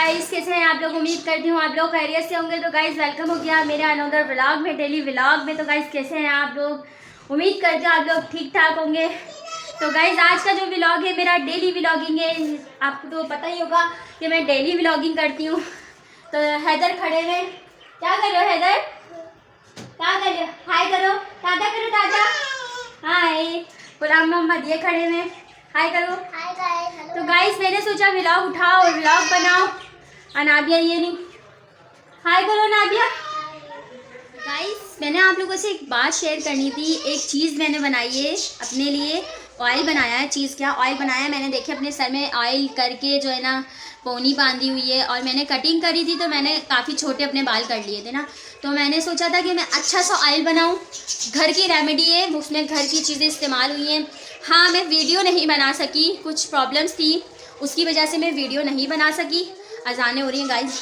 Guys, कैसे हैं आप लोग। उम्मीद करती हूँ आप लोग खैरियत से होंगे। तो गाइस वेलकम हो गया मेरे अनदर व्लॉग में, डेली व्लॉग में। तो गाइस कैसे हैं आप लोग, उम्मीद करती हूँ आप लोग ठीक ठाक होंगे। तो गाइस आज का जो व्लॉग है मेरा डेली व्लॉगिंग है। आपको तो पता ही होगा कि मैं डेली व्लॉगिंग करती हूँ। तो हैदर खड़े हुए, क्या कर रहे हो हैदर, क्या कर रहे हो, हाय करो, टाटा करो, टाटा हाय। गुलाम मोहम्मद ये खड़े हुए, हाय करो। तो गाइस मैंने सोचा व्लॉग उठाओ और व्लॉग बनाओ। नाबिया ये नहीं, हाय करो नाबिया। गाइस मैंने आप लोगों से एक बात शेयर करनी थी। एक चीज़ मैंने बनाई है अपने लिए, ऑयल बनाया है। चीज़ क्या, ऑयल बनाया है मैंने। देखिए अपने सर में ऑयल करके जो है ना पोनी बांधी हुई है, और मैंने कटिंग करी थी तो मैंने काफ़ी छोटे अपने बाल कर लिए थे ना। तो मैंने सोचा था कि मैं अच्छा सा ऑयल बनाऊं। घर की रेमेडी है, उसमें घर की चीज़ें इस्तेमाल हुई हैं। हाँ मैं वीडियो नहीं बना सकी, कुछ प्रॉब्लम्स थी, उसकी वजह से मैं वीडियो नहीं बना सकी। अजानें हो रही हैं गाइस,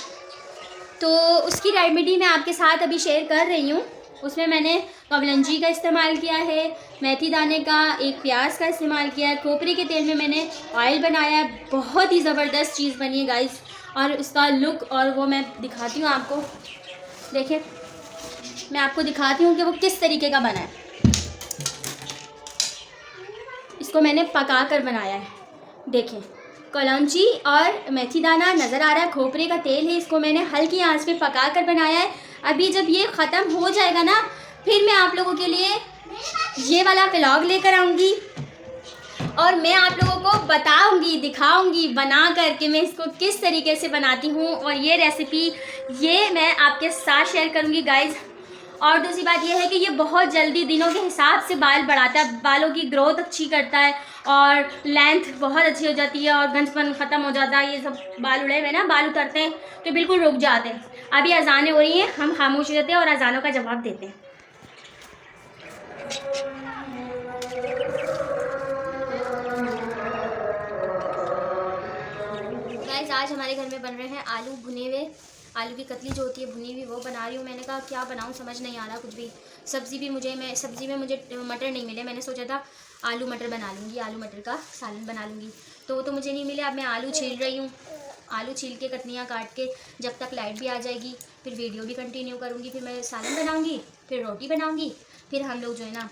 तो उसकी रेमेडी मैं आपके साथ अभी शेयर कर रही हूँ। उसमें मैंने कवलंजी का इस्तेमाल किया है, मेथी दाने का, एक प्याज का इस्तेमाल किया है, खोपरे के तेल में मैंने ऑयल बनाया है। बहुत ही ज़बरदस्त चीज़ बनी है गाइस, और उसका लुक और वो मैं दिखाती हूँ आपको। देखिए मैं आपको दिखाती हूँ कि वो किस तरीके का बना है। इसको मैंने पका कर बनाया है। देखें कलौंजी और मेथी दाना नज़र आ रहा है, खोपरे का तेल है, इसको मैंने हल्की आंच पे पका कर बनाया है। अभी जब ये ख़त्म हो जाएगा ना, फिर मैं आप लोगों के लिए ये वाला व्लॉग लेकर आऊँगी और मैं आप लोगों को बताऊँगी, दिखाऊँगी बना कर के मैं इसको किस तरीके से बनाती हूँ। और ये रेसिपी ये मैं आपके साथ शेयर करूँगी गाइज़। और दूसरी बात यह है कि ये बहुत जल्दी दिनों के हिसाब से बाल बढ़ाता है, बालों की ग्रोथ अच्छी करता है और लेंथ बहुत अच्छी हो जाती है और गंजपन ख़त्म हो जाता है। ये सब बाल उड़े हुए ना, बाल उतरते हैं तो बिल्कुल रुक जाते हैं। अभी अजानें हो रही हैं, हम खामोश हो जाते हैं और अजानों का जवाब देते हैं। गाइस आज हमारे घर में बन रहे हैं आलू भुने हुए। आलू की कतली जो होती है भुनी हुई, वो बना रही हूँ। मैंने कहा क्या बनाऊँ, समझ नहीं आ रहा कुछ भी। सब्ज़ी में मुझे मटर नहीं मिले। मैंने सोचा था आलू मटर बना लूँगी, आलू मटर का सालन बना लूँगी, तो वो तो मुझे नहीं मिले। अब मैं आलू छील रही हूँ। आलू छील के कतलियाँ काट के, जब तक लाइट भी आ जाएगी फिर वीडियो भी कंटिन्यू करूँगी। फिर मैं सालन बनाऊँगी, फिर रोटी बनाऊँगी, फिर हम लोग जो है ना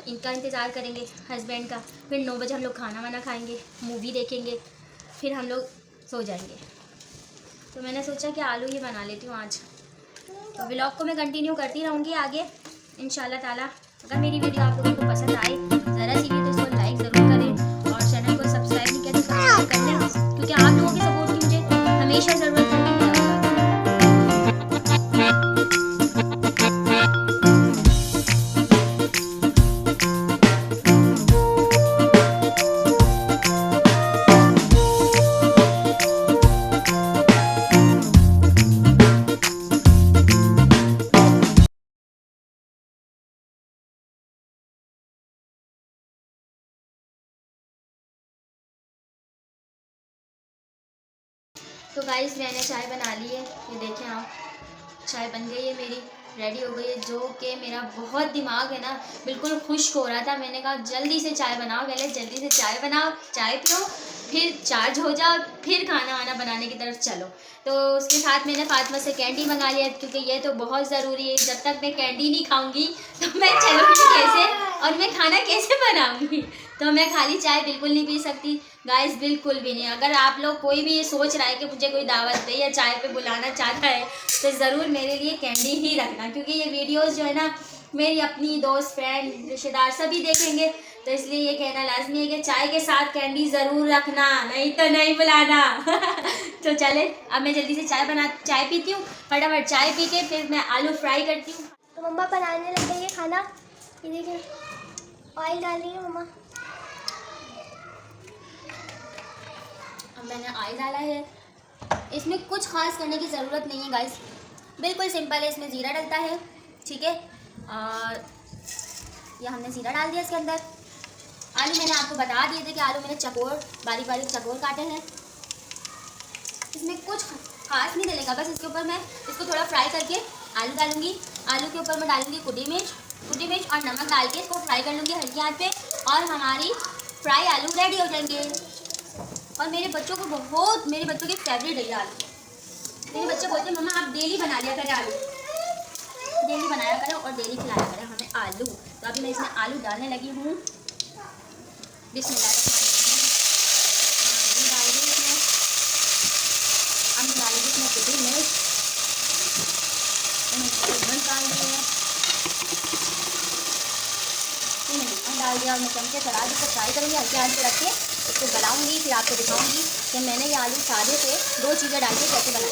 इनका इंतज़ार करेंगे हस्बैंड का। फिर 9 बजे हम लोग खाना वाना खाएँगे, मूवी देखेंगे, फिर हम लोग सो जाएंगे। तो मैंने सोचा कि आलू ही बना लेती हूँ आज। तो व्लॉग को मैं कंटिन्यू करती रहूँगी आगे इंशाल्लाह ताला। अगर मेरी वीडियो आप लोगों को पसंद आए ज़रा सी भी तो इसको लाइक ज़रूर करें और चैनल को सब्सक्राइब नहीं किया तो सब्सक्राइब कर लें, क्योंकि आप लोगों के सपोर्ट की मुझे हमेशा ज़रूरत है। तो गाइस मैंने चाय बना ली है, ये देखें आप, चाय बन गई है मेरी, रेडी हो गई है। जो कि मेरा बहुत दिमाग है ना बिल्कुल खुश्क हो रहा था। मैंने कहा जल्दी से चाय बनाओ, पहले जल्दी से चाय बनाओ, चाय पियो, फिर चार्ज हो जाओ, फिर खाना वाना बनाने की तरफ चलो। तो उसके साथ मैंने फातिमा से कैंडी मंगा लिया, क्योंकि ये तो बहुत ज़रूरी है। जब तक मैं कैंडी नहीं खाऊंगी तो मैं चलूँगी कैसे और मैं खाना कैसे बनाऊंगी। तो मैं खाली चाय बिल्कुल नहीं पी सकती गाइस, बिल्कुल भी नहीं। अगर आप लोग कोई भी ये सोच रहा है कि मुझे कोई दावत पे या चाय पे बुलाना चाहता है तो ज़रूर मेरे लिए कैंडी ही रखना, क्योंकि ये वीडियोस जो है ना मेरी अपनी दोस्त फ्रेंड रिश्तेदार सभी देखेंगे। तो इसलिए ये कहना लाजमी है कि चाय के साथ कैंडी ज़रूर रखना, नहीं तो नहीं बुलाना। तो चले अब मैं जल्दी से चाय पीती हूँ। फटाफट चाय पी के फिर मैं आलू फ्राई करती हूँ। तो मम्मा बनाने लग गई है खाना। ये देखिए ऑयल डाल रही है मम्मा। अब मैंने ऑयल डाला है। इसमें कुछ खास करने की ज़रूरत नहीं है गाइस, बिल्कुल सिंपल है। इसमें ज़ीरा डलता है, ठीक है, और ये हमने ज़ीरा डाल दिया इसके अंदर। आलू मैंने आपको बता दिए थे कि आलू मैंने बारीक बारीक चकोर काटे हैं। इसमें कुछ खास नहीं डलेगा, बस इसके ऊपर मैं इसको थोड़ा फ्राई करके आलू डालूंगी। आलू के ऊपर मैं डालूंगी कुटी मिर्च और नमक डाल के इसको फ्राई कर लूँगी हल्की आंच पे, और हमारी फ्राई आलू रेडी हो जाएंगे। और मेरे बच्चों के फेवरेट है ये आलू। मेरे बच्चे बोलते हैं मम्मा आप डेली बना लिया करें आलू, डेली बनाया करें और डेली खिलाया करें हमें आलू। तो अभी मैं इसमें आलू डालने लगी हूँ। बिस्मिल्लाहिर्रहमानिर्रहीम। आलू डाल दी इसमें। अब मैं डालेंगे इसमें कुटी मिर्च, डाल दिए, डाल दिया और मैं चमचे चला दी। इसको फ्राई करूँगी, हल्के आंच पे रख के इसको बनाऊँगी, फिर आपको दिखाऊँगी कि मैंने ये आलू सादे से 2 चीज़ें डाल के कैसे बनाए।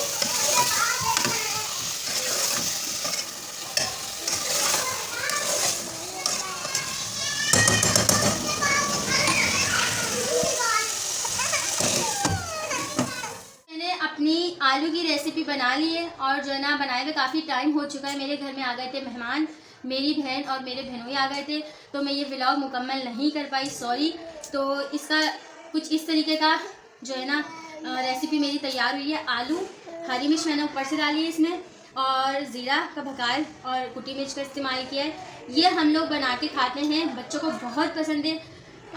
मैंने अपनी आलू की रेसिपी बना ली है और जो है ना बनाए हुए काफ़ी टाइम हो चुका है। मेरे घर में आ गए थे मेहमान, मेरी बहन और मेरे बहनोई आ गए थे, तो मैं ये व्लॉग मुकम्मल नहीं कर पाई, सॉरी। तो इसका कुछ इस तरीके का जो है ना रेसिपी मेरी तैयार हुई है। आलू, हरी मिर्च मैंने ऊपर से डाली है इसमें, और ज़ीरा का भकाल और कुटी मिर्च का इस्तेमाल किया है। ये हम लोग बना के खाते हैं, बच्चों को बहुत पसंद है।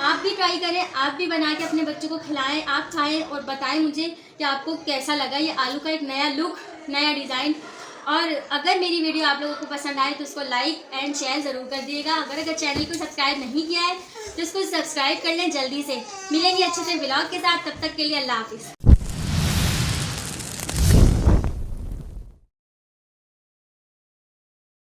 आप भी ट्राई करें, आप भी बना के अपने बच्चों को खिलाएं, आप खाएं और बताएं मुझे कि आपको कैसा लगा ये आलू का एक नया लुक, नया डिज़ाइन। और अगर मेरी वीडियो आप लोगों को पसंद आए तो उसको लाइक एंड शेयर ज़रूर कर दिएगा। अगर चैनल को सब्सक्राइब नहीं किया है तो इसको सब्सक्राइब कर लें जल्दी से। मिलेंगे अच्छे से व्लॉग के साथ, तब तक के लिए अल्लाह हाफिज़।